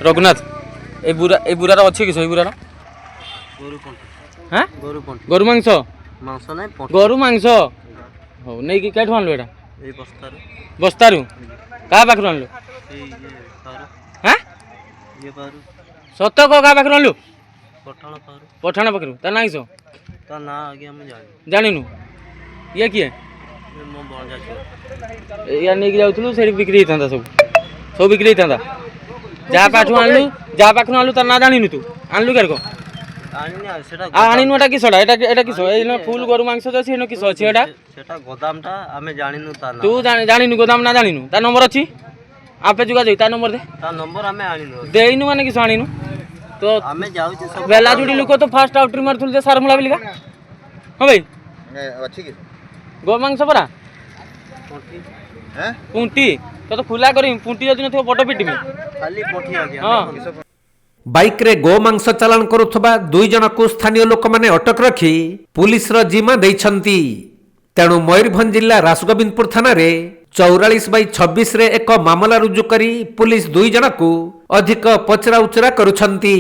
रघुनाथ ए बुरार अच्छे किस बुरार हाँ गरु मांस गरु मांस हो नहीं कि कैठू आनलु एटा बस्तारू का पाखरु आनलु हाँ सत को का पाखरु आनलु पठाण पाखरु ता ना किस ता ना आगे हम जानिनु ये किए या नहीं जाऊँ से बिक्री होता सब बिक्री होता जहाँ पाठ आणलु तार ना जानी तू आणलु क्या को आनिनु एटा किसडा एटा किस एनो फुल गरु मांस अछि एनो किस अछि एटा सेटा गोदामटा आमे जानिनु ता ना तू जानिनु गोदाम ना जानिनु ता नंबर अछि आपे जुगा दे ता नंबर दे ता नंबर आमे आनिनु देइनु माने किस आनिनु तो आमे जाउछि सब बेला जुडी लोक तो फास्ट आउटरी मारथुल जे सारमुला बिलिका हां भाई अछि कि गो मांस परा हैं पुंटी तो खुला करी पुंटी जदि नथियो बड पिटी में खाली पोठी आ गया हां बाइक रे गो मांस चालान करुथबा दुई जन को स्थानीय लोक माने अटक रखी पुलिस रो जिम्मा दैछंती तेणु मयूरभंज जिला रासगोविंदपुर थाना रे 44/26 रे एक मामला रुजु करी पुलिस दुई जन को अधिक पचरा उचरा करुछंती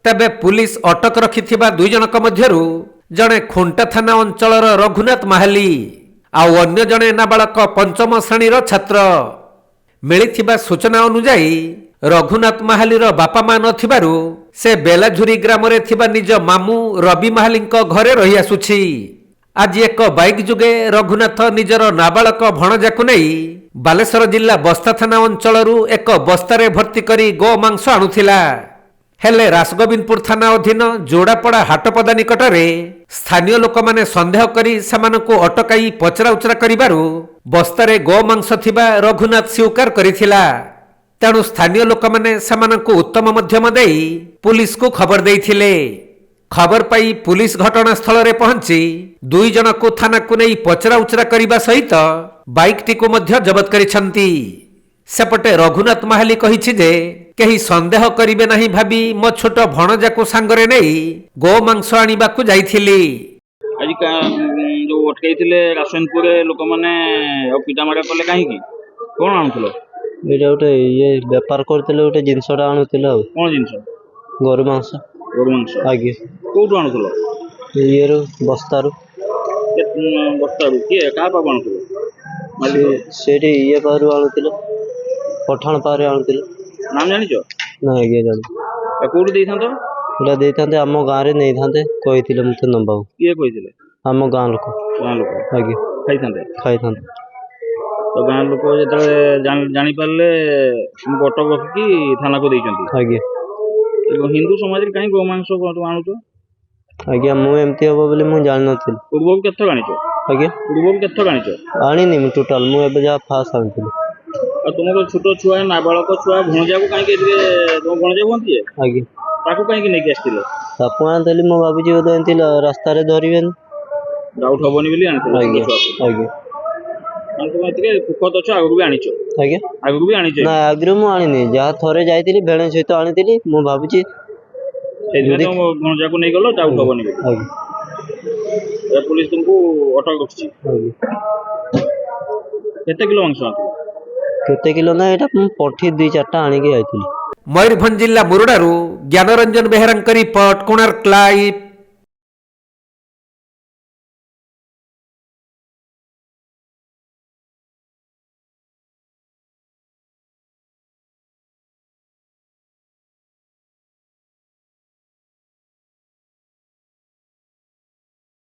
तबे पुलिस अटक रखिथिबा दुई जनक मध्यरु जणे खोंटा थाना अंचलर रघुनाथ महाली आउ अन्य जणे नाबालक पंचम श्रेणीर छात्र मिलिथिबा सूचना अनुसार रघुनाथ महालीर बापा मा नथिबारु से बेलाझुरी ग्राम रे थिबा निज मामू रवि महालींक घरे रही आसुछि आज एक बाइक जुगे रघुनाथ निजर नाबालक भणजाकु नहीं बालेश्वर जिला बस्ता थाना अंचलरू एक बस्तारे भर्ती करी गो मांस आणुथिला हेले रासगोविंदपुर थाना अधीन जोड़ापड़ा हाटपदा निकटरे स्थानीय लोक माने संदेह करी सेमानकु अटकाई पचरा उचरा करिबारु बस्तारे गो मांस थिबा रघुनाथ स्वीकार करिथिला तेणु स्थानीय लोक माने सेमानकु उत्तम मध्यम देई पुलिस को खबर देइथिले खबर पाई पुलिस घटनास्थल रे पहुंची दुई जन को थाना को नहीं पचरा उचरा करिबा सहित बाइक टी को मध्य जबत करिसंती सेपटे रघुनाथ महाली कहिछि जे केही संदेह करिबे नहीं भाबी मो छोट भणजा को सांगरे नहीं गो मांस आनिबा को जाइथिली आज जो अटकैथिले रासनपुर लोक माने पिटा मारा कले काहे की कोन आनुथलो एटा उटे ये व्यापार करथिले उटे जिंसडा आनुथिले कोन जिंस गरु मांस आगे कोठु आनुथलो ये रो बस्तारू बस्तारू के का पाबा आनुथलो सेठी ये पारू आनुथिले पठाण पारे आनुथिले नाम जानिछो ना आगे जानि कोठु देइथांतो एटा देइथांते हम गां रे नै थांते कहिथिले मते नंबाऊ के कहिथिले हम गां लोक आगे खाइथांते तो गां लोक जेतले जानि पारले बटक रखी थाना को देइचंती आगे हिंदू समाज रे काहे गो मांस आनुछो आगे मु एमती हबो बोले मु जान नथिल पूर्व केथक आनिछो आगे पूर्व केथक आनिछो आनी नि मु टोटल मु एबे जा फास आनथिल आ तुमको छोटो छुआ नाबालक छुआ भणजा को काहे के तुम भणजा होंती आगे ताको काहे के नै आस्तिले ताको आनथिल मो बाबूजी ओद एंतिल रास्ता रे धरिबेन डाउट हबोनी बोली आनथिल आगे तुम एतिके कुखत छ आगु भी आनिछो आगु भी आनिछो ना आगु मु आनी नि जा थरे जाइतिली भेणे सहित आनितिली मो बाबूजी एदिन तुम भणजा को नै गलो डाउट हबोनी बोली आगे पुलिस तुमको अटक रखछि केते किलो मांस आनथिल केते किलो ना एटा पठी 2-4टा आनी के आइतिली मयूरभंज जिला मुरुडारू ज्ञानरंजन बेहेरांक रिपोर्ट कोणार्क लाइव।